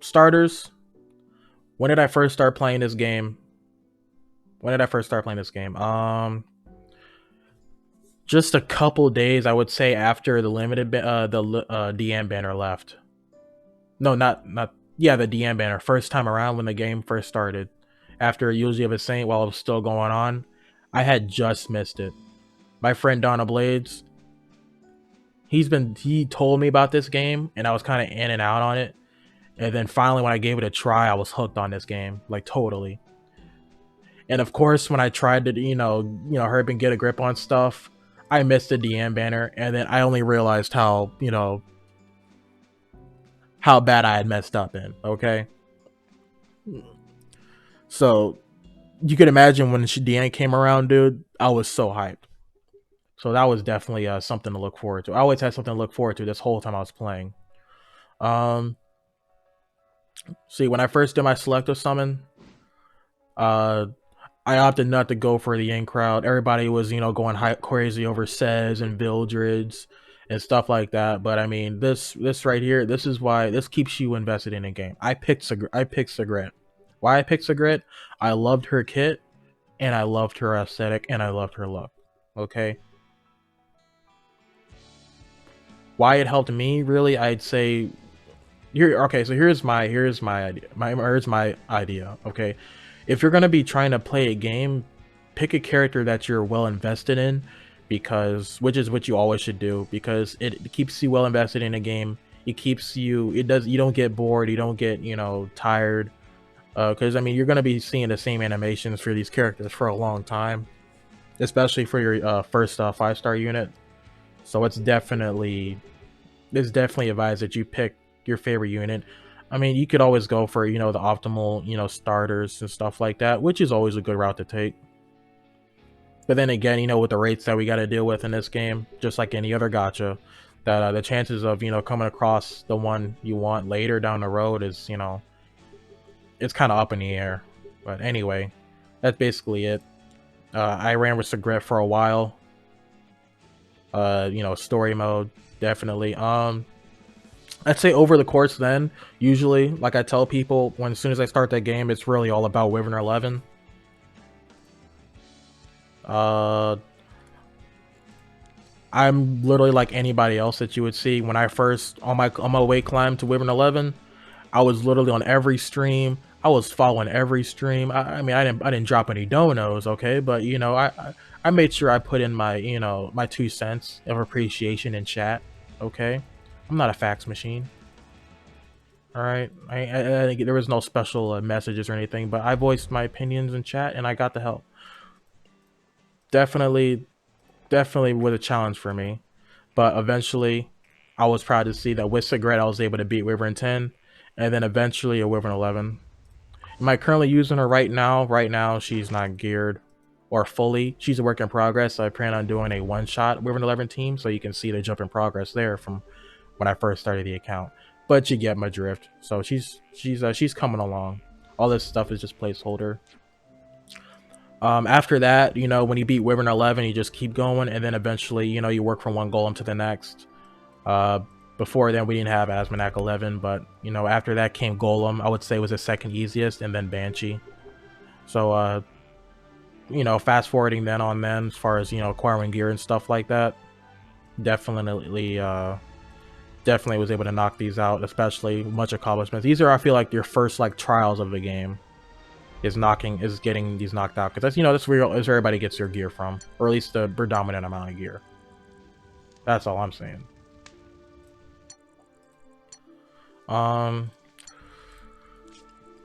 starters. When did I first start playing this game? When did I first start playing this game? Just a couple days, I would say, after the DM banner left. No, not yeah, the DM banner. First time around when the game first started, after Yuji of a Saint while it was still going on, I had just missed it. My friend Donna Blades, he told me about this game, and I was kind of in and out on it. And then finally, when I gave it a try, I was hooked on this game, like totally. And of course, when I tried to, hurry and get a grip on stuff, I missed the DM banner, and then I only realized how bad I had messed up in. Okay, so you could imagine when DM came around, dude, I was so hyped. So that was definitely something to look forward to. I always had something to look forward to this whole time I was playing. Um, See, when I first did my selective summon, uh, I opted not to go for the in crowd. Everybody was, going crazy over Sez and Vildreds and stuff like that. But I mean, this right here, this is why this keeps you invested in a game. I picked Sigret. Why I picked Sigret? I loved her kit, and I loved her aesthetic, and I loved her look. Okay. Why it helped me, really, I'd say here. Okay, so here's my idea. Okay, if you're gonna be trying to play a game, pick a character that you're well invested in, because which is what you always should do, because it keeps you well invested in a game. You don't get bored, you don't get tired, because I mean you're gonna be seeing the same animations for these characters for a long time, especially for your first 5-star unit. So it's definitely advised that you pick your favorite unit. I mean, you could always go for the optimal starters and stuff like that, which is always a good route to take. But then again, with the rates that we got to deal with in this game, just like any other gacha, that the chances of coming across the one you want later down the road is it's kind of up in the air. But anyway, that's basically it. I ran with Sigret for a while. Story mode definitely. I'd say over the course, then usually, like I tell people, as soon as I start that game, it's really all about Wyvern 11. I'm literally like anybody else that you would see. When I first on my way climb to Wyvern 11, I was literally on every stream. I was following every stream. I mean, I didn't drop any donos, okay, but I made sure I put in my my 2 cents of appreciation in chat, okay. I'm not a fax machine. All right, there was no special messages or anything, but I voiced my opinions in chat and I got the help. Definitely, definitely was a challenge for me, but eventually, I was proud to see that with Sigret I was able to beat Wyvern 10, and then eventually a Wyvern 11. Am I currently using her right now? Right now, she's not geared or fully. She's a work in progress. So I plan on doing a one-shot Wyvern 11 team, so you can see the jump in progress there from when I first started the account. But you get my drift. So she's coming along. All this stuff is just placeholder. After that, when you beat Wyvern 11, you just keep going, and then eventually, you work from one golem to the next. Uh, Before then, we didn't have Asmonak 11, but after that came Golem. I would say was the second easiest, and then Banshee. So, fast forwarding then, as far as acquiring gear and stuff like that, definitely definitely was able to knock these out, especially much accomplishments. These are, I feel like, your first like trials of the game, is getting these knocked out, because that's where everybody gets their gear from, or at least the predominant amount of gear. That's all I'm saying.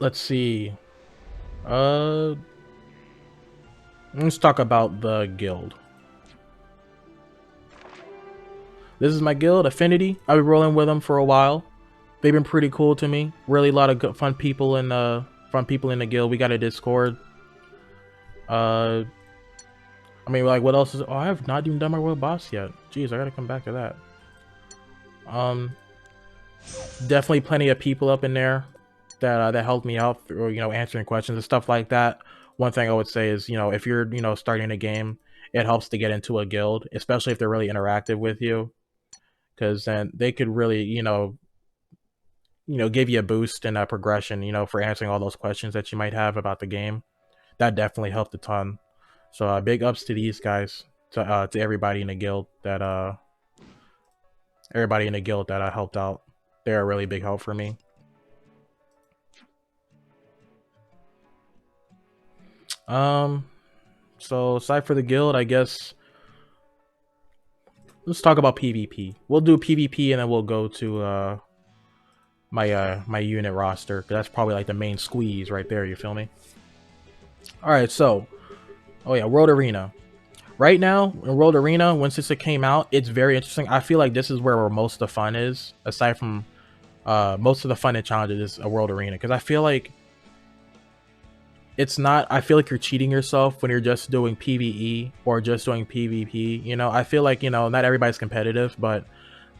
Let's see. Let's talk about the guild. This is my guild, Affinity. I've been rolling with them for a while. They've been pretty cool to me. Really, a lot of good, fun people in the guild. We got a Discord. I mean, like, what else is? Oh, I have not even done my world boss yet. Jeez, I gotta come back to that. Definitely plenty of people up in there that helped me out through answering questions and stuff like that. One thing I would say is if you're starting a game, it helps to get into a guild, especially if they're really interactive with you, because then they could really give you a boost in progression, for answering all those questions that you might have about the game. That definitely helped a ton. So big ups to these guys, to everybody in the guild that helped out. They're a really big help for me. So aside for the guild, I guess let's talk about PvP. We'll do PvP and then we'll go to my unit roster, because that's probably like the main squeeze right there, you feel me? Alright, so oh yeah, World Arena. Right now, in World Arena, once it came out, it's very interesting. I feel like this is where most of the fun is, aside from most of the fun and challenges is a World Arena, because I feel like it's not, I feel like you're cheating yourself when you're just doing PvE or just doing PvP. I feel like, not everybody's competitive, but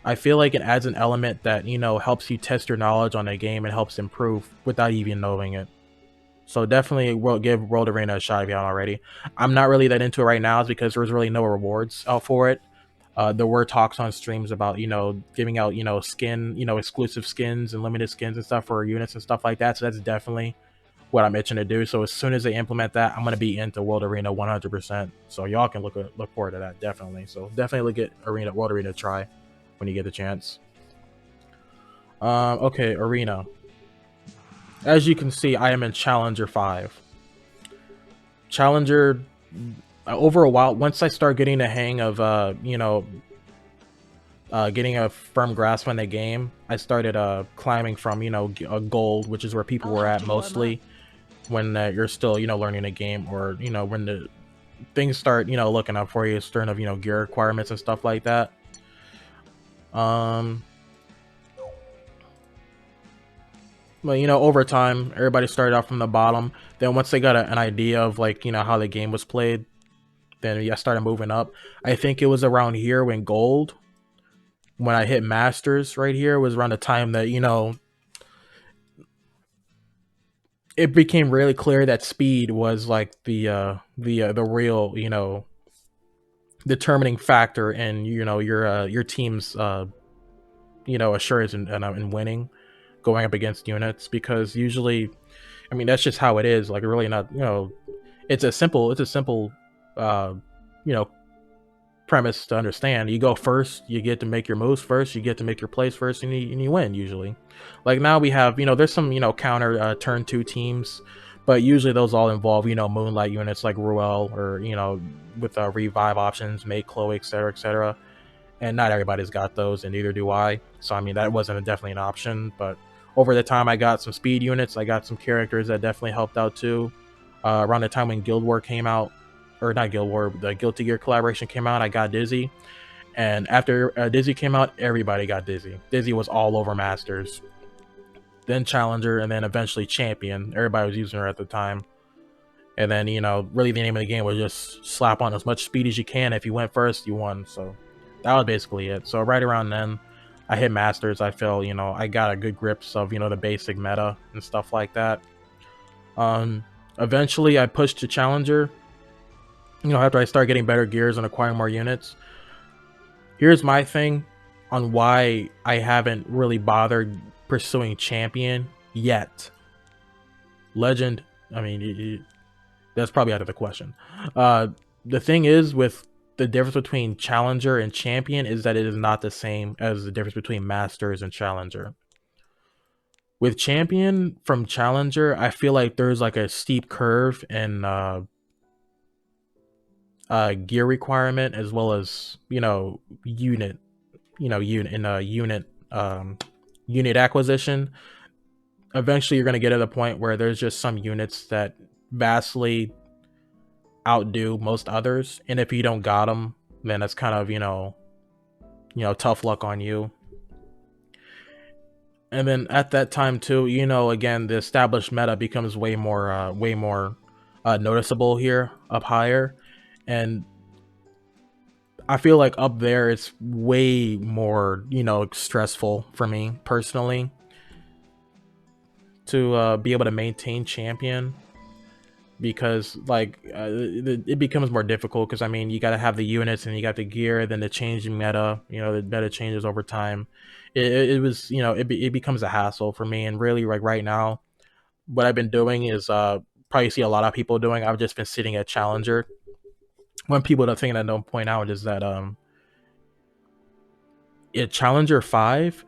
I feel like it adds an element that, helps you test your knowledge on a game and helps improve without even knowing it. So definitely give World Arena a shot if you haven't already. I'm not really that into it right now because there's really no rewards out for it. There were talks on streams about, giving out, skin, exclusive skins and limited skins and stuff for units and stuff like that. So that's definitely what I'm itching to do. So as soon as they implement that, I'm going to be into World Arena 100%. So y'all can look forward to that, definitely. So definitely look at World Arena try when you get the chance. Okay, Arena. As you can see, I am in Challenger 5. Challenger, over a while, once I start getting the hang of, getting a firm grasp on the game, I started climbing from, a gold, which is where people were at mostly when you're still, learning the game, or, when the things start, looking up for you, stern of, gear requirements and stuff like that. But over time, everybody started off from the bottom. Then once they got an idea of like how the game was played, then I started moving up. I think it was around here when gold, when I hit masters right here, was around the time that it became really clear that speed was like the real determining factor in your team's assurance in winning, going up against units, because usually, I mean, that's just how it is. Like, really not, it's a simple premise to understand. You go first, you get to make your moves first, you get to make your plays first, and you win usually. Like now we have, there's some, counter turn 2 teams, but usually those all involve, moonlight units like Ruel, or, with revive options, make Chloe, etc., etc. And not everybody's got those, and neither do I. So I mean, that wasn't definitely an option, but over the time I got some speed units, I got some characters that definitely helped out too. Around the time when Guild War came out, or not Guild War, the Guilty Gear collaboration came out, I got Dizzy. And after Dizzy came out, everybody got Dizzy. Dizzy was all over Masters, then Challenger, and then eventually Champion. Everybody was using her at the time. And then, really the name of the game was just slap on as much speed as you can. If you went first, you won. So that was basically it. So right around then, I hit Masters. I feel, I got a good grips of, the basic meta and stuff like that. Eventually, I pushed to Challenger, after I start getting better gears and acquiring more units. Here's my thing on why I haven't really bothered pursuing Champion yet. Legend, I mean, that's probably out of the question. The thing is, with the difference between Challenger and Champion is that it is not the same as the difference between Masters and Challenger. With Champion from Challenger, I feel like there's like a steep curve in gear requirement, as well as unit acquisition. Eventually you're going to get to the point where there's just some units that vastly outdo most others, and if you don't got them, then that's kind of tough luck on you. And then at that time too, again, the established meta becomes way more noticeable here up higher. And I feel like up there it's way more, stressful for me personally to be able to maintain Champion. because like it becomes more difficult because I mean you got to have the units and you got the gear, then the changing meta, the meta changes over time. It was it becomes a hassle for me, and really like right now what I've been doing is probably see a lot of people doing. I've just been sitting at Challenger. One people the thing that I don't point out is that at Challenger 5,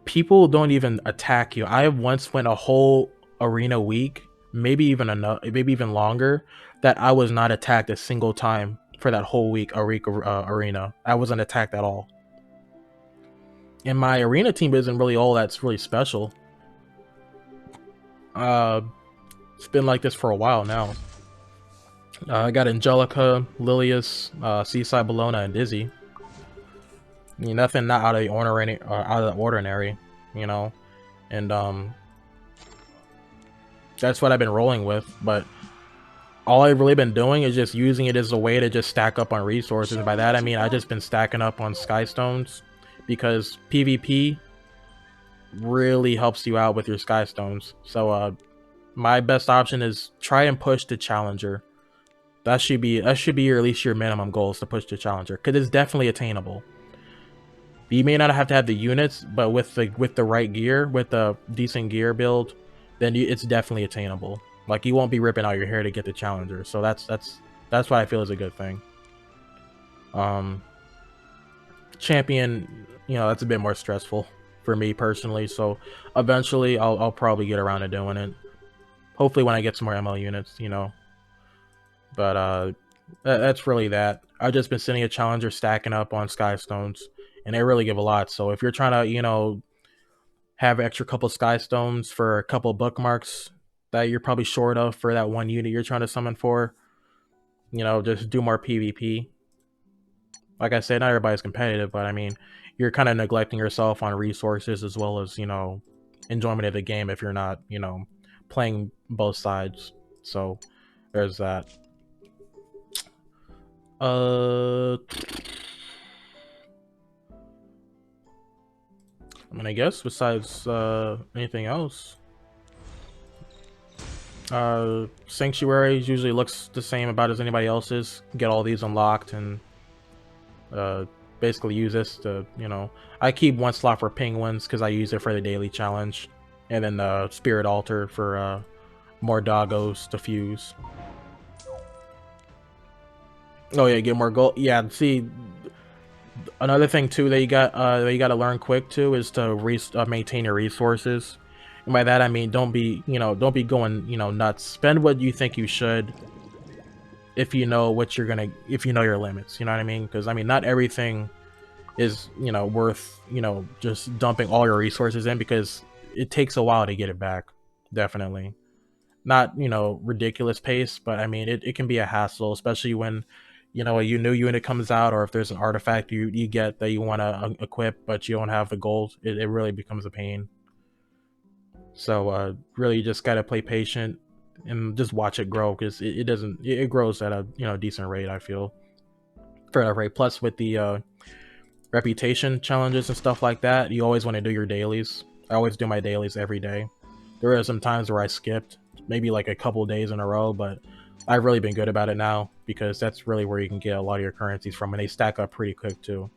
people don't even attack you. I once went a whole arena week, maybe even longer, that I was not attacked a single time for that whole week arena. I wasn't attacked at all. And my arena team isn't really all that's really special. It's been like this for a while now. I got Angelica, Lilius, Seaside Bologna, and Dizzy. Nothing not out of the ordinary, and that's what I've been rolling with. But all I've really been doing is just using it as a way to just stack up on resources. And by that I mean I just been stacking up on Skystones, because PvP really helps you out with your Skystones. So my best option is try and push to Challenger. That should be at least your minimum goal, is to push to Challenger, because it's definitely attainable. You may not have to have the units, but with the right gear, with a decent gear build, then it's definitely attainable. Like you won't be ripping out your hair to get the Challenger. So that's what I feel is a good thing. Champion, that's a bit more stressful for me personally. So eventually I'll probably get around to doing it. Hopefully when I get some more ML units, But that's really that. I've just been sitting a Challenger stacking up on Skystones, and they really give a lot. So if you're trying to, have an extra couple Skystones for a couple bookmarks that you're probably short of for that one unit you're trying to summon for, just do more PvP. Like I said, not everybody's competitive, but I mean, you're kind of neglecting yourself on resources as well as, enjoyment of the game if you're not, playing both sides. So there's that. I mean, I guess besides anything else, Sanctuaries usually looks the same about as anybody else's. Get all these unlocked and basically use this to, I keep one slot for Penguins because I use it for the daily challenge, and then the Spirit Altar for more doggos to fuse. Oh yeah, get more gold. Yeah, see, another thing too that you got to learn quick too is to maintain your resources. And by that I mean don't be going nuts. Spend what you think you should, if you know what you're gonna, if you know your limits. You know what I mean? Because I mean not everything is worth just dumping all your resources in, because it takes a while to get it back. Definitely not ridiculous pace, but I mean it can be a hassle, especially when a new unit comes out, or if there's an artifact you get that you want to equip but you don't have the gold. It really becomes a pain. So really you just gotta play patient and just watch it grow, because it grows at a decent rate, I feel, fair enough rate. Plus with the reputation challenges and stuff like that, you always want to do your dailies. I always do my dailies every day. There are some times where I skipped maybe like a couple days in a row, but I've really been good about it now, because that's really where you can get a lot of your currencies from, and they stack up pretty quick too.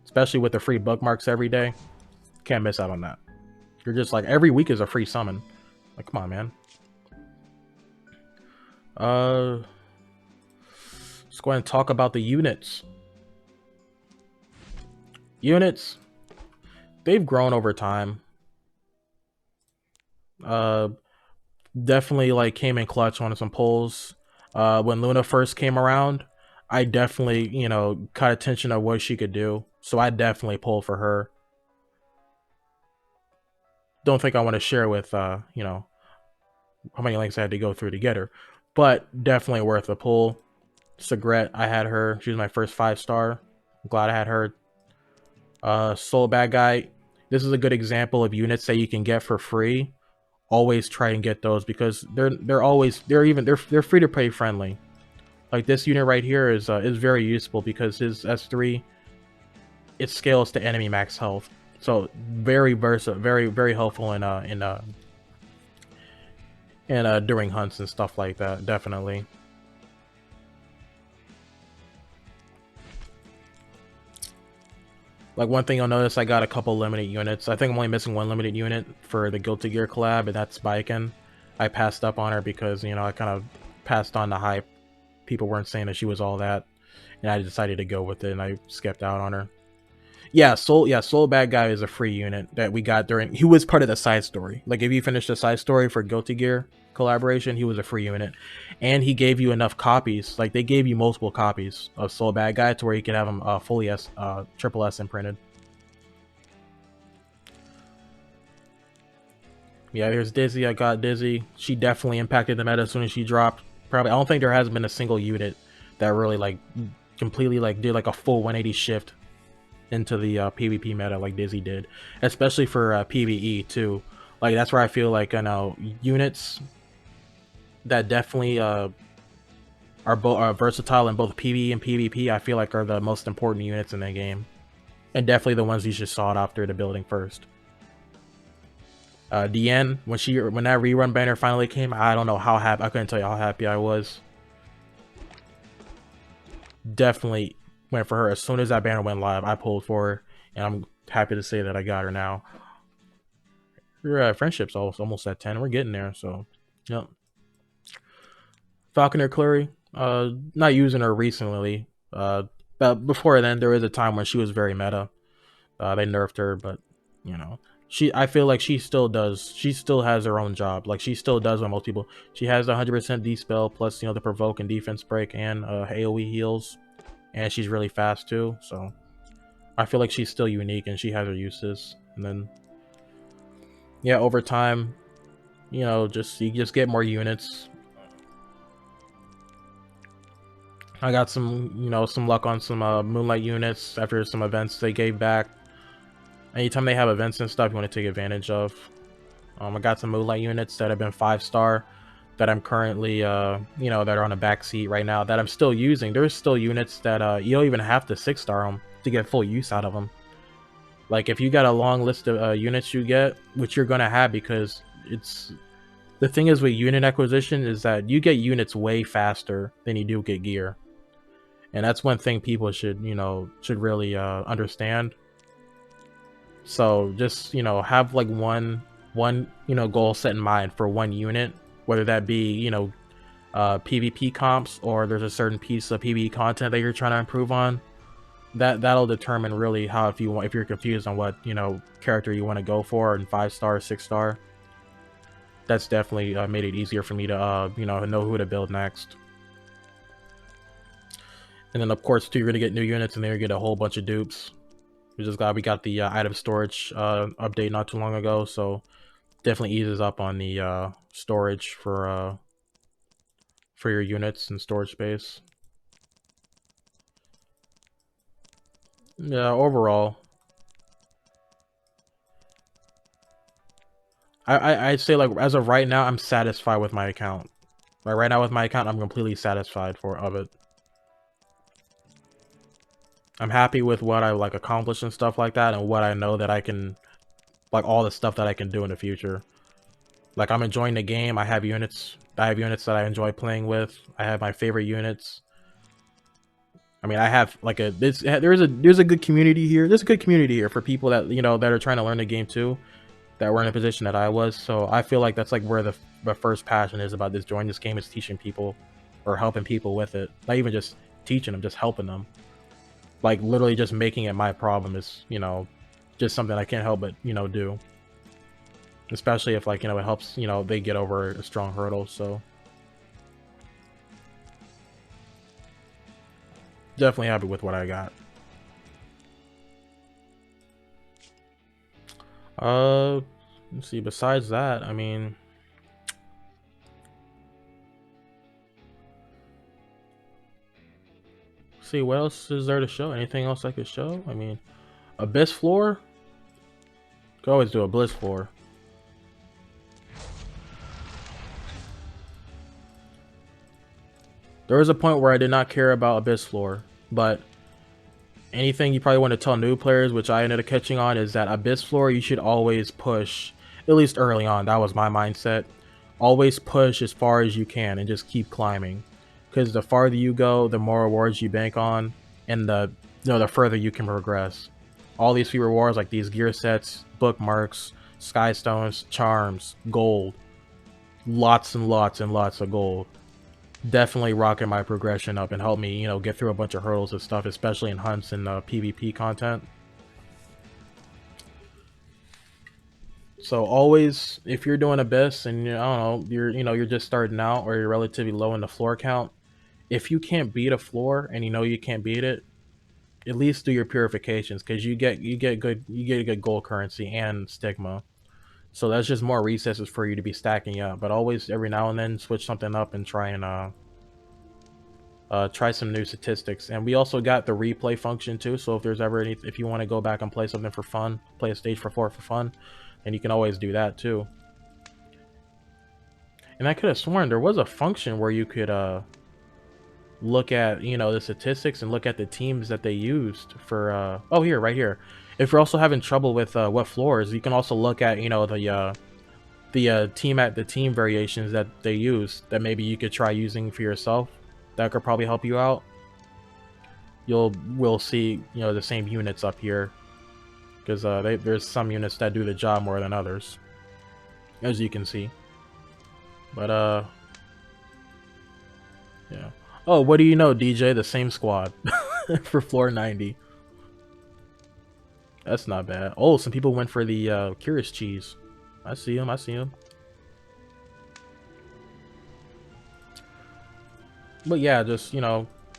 Especially with the free bookmarks every day. Can't miss out on that. You're just like, every week is a free summon. Like, come on, man. Let's go ahead and talk about the units. Units, they've grown over time. Definitely like came in clutch on some pulls. When Luna first came around, I definitely, caught attention of what she could do. So I definitely pulled for her. Don't think I want to share with, how many links I had to go through to get her. But definitely worth a pull. Sagret, I had her. She was my first 5-star. Glad I had her. Soul Bad Guy. This is a good example of units that you can get for free. Always try and get those, because they're free to play friendly. Like this unit right here is very useful, because his S3, it scales to enemy max health, so very versatile, very helpful in and during hunts and stuff like that, definitely. Like, one thing you'll notice, I got a couple limited units. I think I'm only missing one limited unit for the Guilty Gear collab, and that's Baiken. I passed up on her because, you know, I kind of passed on the hype. People weren't saying that she was all that, and I decided to go with it, and I skipped out on her. Yeah, Soul Bad Guy is a free unit that we got during. He was part of the side story. Like, if you finish the side story for Guilty Gear collaboration, he was a free unit, and he gave you enough copies. Like, they gave you multiple copies of Soul Bad Guy to where you can have him fully triple S imprinted. Yeah, here's Dizzy. I got Dizzy. She definitely impacted the meta as soon as she dropped. Probably, I don't think there has been a single unit that really like completely like did like a full 180 shift into the PvP meta like Dizzy did, especially for PvE too. Like, that's where I feel like, you know, units that definitely are versatile in both PvE and PvP, I feel like are the most important units in the game, and definitely the ones you should sought after the building first. Diane, when that rerun banner finally came, I don't know how happy. I couldn't tell you how happy I was. Definitely went for her as soon as that banner went live. I pulled for her, and I'm happy to say that I got her now. Your friendship's almost at 10. We're getting there, so yep. Falconer Clary, not using her recently. But before then, there was a time when she was very meta. They nerfed her, but you know, I feel like she still has her own job. Like, she still does what most people. She has 100% dispel plus, you know, the provoke and defense break and AoE heals, and she's really fast too. So I feel like she's still unique and she has her uses. And then yeah, over time, you know, you just get more units. I got some, you know, some luck on some Moonlight units after some events they gave back. Anytime they have events and stuff, you want to take advantage of. I got some Moonlight units that have been 5-star that I'm currently, you know, that are on a back seat right now that I'm still using. There's still units that you don't even have to 6-star them to get full use out of them. Like, if you got a long list of units you get, which you're going to have, because it's... The thing is with unit acquisition is that you get units way faster than you do get gear. And that's one thing people should, you know, really understand. So just, you know, have like one you know, goal set in mind for one unit, whether that be, you know, PvP comps, or there's a certain piece of PvE content that you're trying to improve on. That'll determine really how, if you're confused on what, you know, character you want to go for in 5-star, 6-star. That's definitely made it easier for me to you know who to build next. And then of course too, you're gonna get new units, and then you get a whole bunch of dupes. We got the item storage update not too long ago, so definitely eases up on the storage for your units and storage space. Yeah, overall, I'd say, like, as of right now, I'm satisfied with my account. Like, right now with my account, I'm completely satisfied of it. I'm happy with what I like accomplished and stuff like that, and what I know that I can, like, all the stuff that I can do in the future. Like, I'm enjoying the game. I have units that I enjoy playing with. I have my favorite units. I mean, I have like there's a good community here. There's a good community here for people that, you know, that are trying to learn the game too, that were in a position that I was. So I feel like that's like where the first passion is about joining this game, is teaching people or helping people with it. Not even just teaching them, just helping them. Like, literally just making it my problem is, you know, just something I can't help but, you know, do. Especially if, like, you know, it helps, you know, they get over a strong hurdle. So definitely happy with what I got. Let's see, besides that, I mean, see, what else is there to show? Anything else I could show? I mean, Abyss floor? Could always do a Bliss floor. There was a point where I did not care about Abyss floor, but anything you probably want to tell new players, which I ended up catching on, is that Abyss floor you should always push, at least early on. That was my mindset. always push as far as you can and just keep climbing, because the farther you go, the more rewards you bank on, and the further you can progress. All these free rewards, like these gear sets, bookmarks, sky stones, charms, gold, lots and lots and lots of gold, definitely rocking my progression up and help me, get through a bunch of hurdles and stuff, especially in hunts and PvP content. So always, if you're doing Abyss and I don't know, you're just starting out or you're relatively low in the floor count, if you can't beat a floor and you can't beat it, at least do your purifications, because you get good gold currency and stigma. So that's just more recesses for you to be stacking up. But always, every now and then, switch something up and try and try some new statistics. And we also got the replay function too. So if there's ever if you want to go back and play something for fun, play a stage for fun, and you can always do that too. And I could have sworn there was a function where you could look at the statistics and look at the teams that they used for oh, here, right here. If you're also having trouble with what floors, you can also look at the team variations that they use that maybe you could try using for yourself. That could probably help you out. We'll see the same units up here, because there's some units that do the job more than others, as you can see. But yeah. Oh, what do you know, DJ? The same squad for floor 90. That's not bad. Oh, some people went for the Curious Cheese. I see him. But yeah, just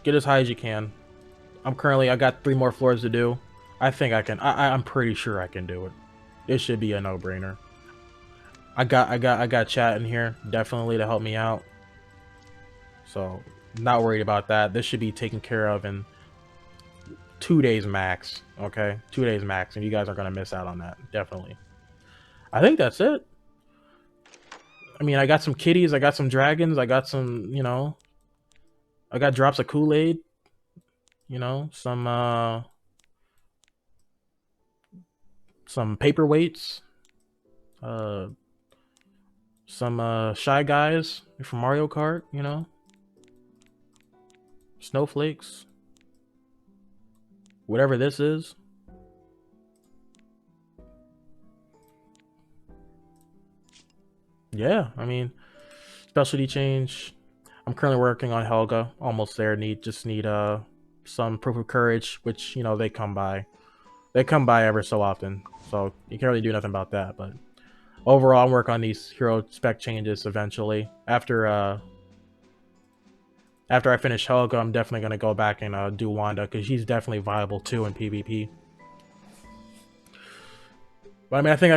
get as high as you can. I got 3 more floors to do. I think I can. I'm pretty sure I can do it. It should be a no-brainer. I got chat in here definitely to help me out. So not worried about that. This should be taken care of in 2 days max. Okay, 2 days max, and you guys aren't gonna miss out on that. Definitely. I think that's it. I mean, I got some kitties, I got some dragons, I got some, I got drops of Kool-Aid, some paperweights, some Shy Guys from Mario Kart, snowflakes, whatever this is. Yeah, I mean, specialty change. I'm currently working on Helga, almost there. Just need some proof of courage, which they come by. They come by ever so often, so you can't really do nothing about that. But overall, I'm working on these hero spec changes eventually. After I finish Helga, I'm definitely gonna go back and do Wanda, because she's definitely viable too in PvP. But I mean, I think I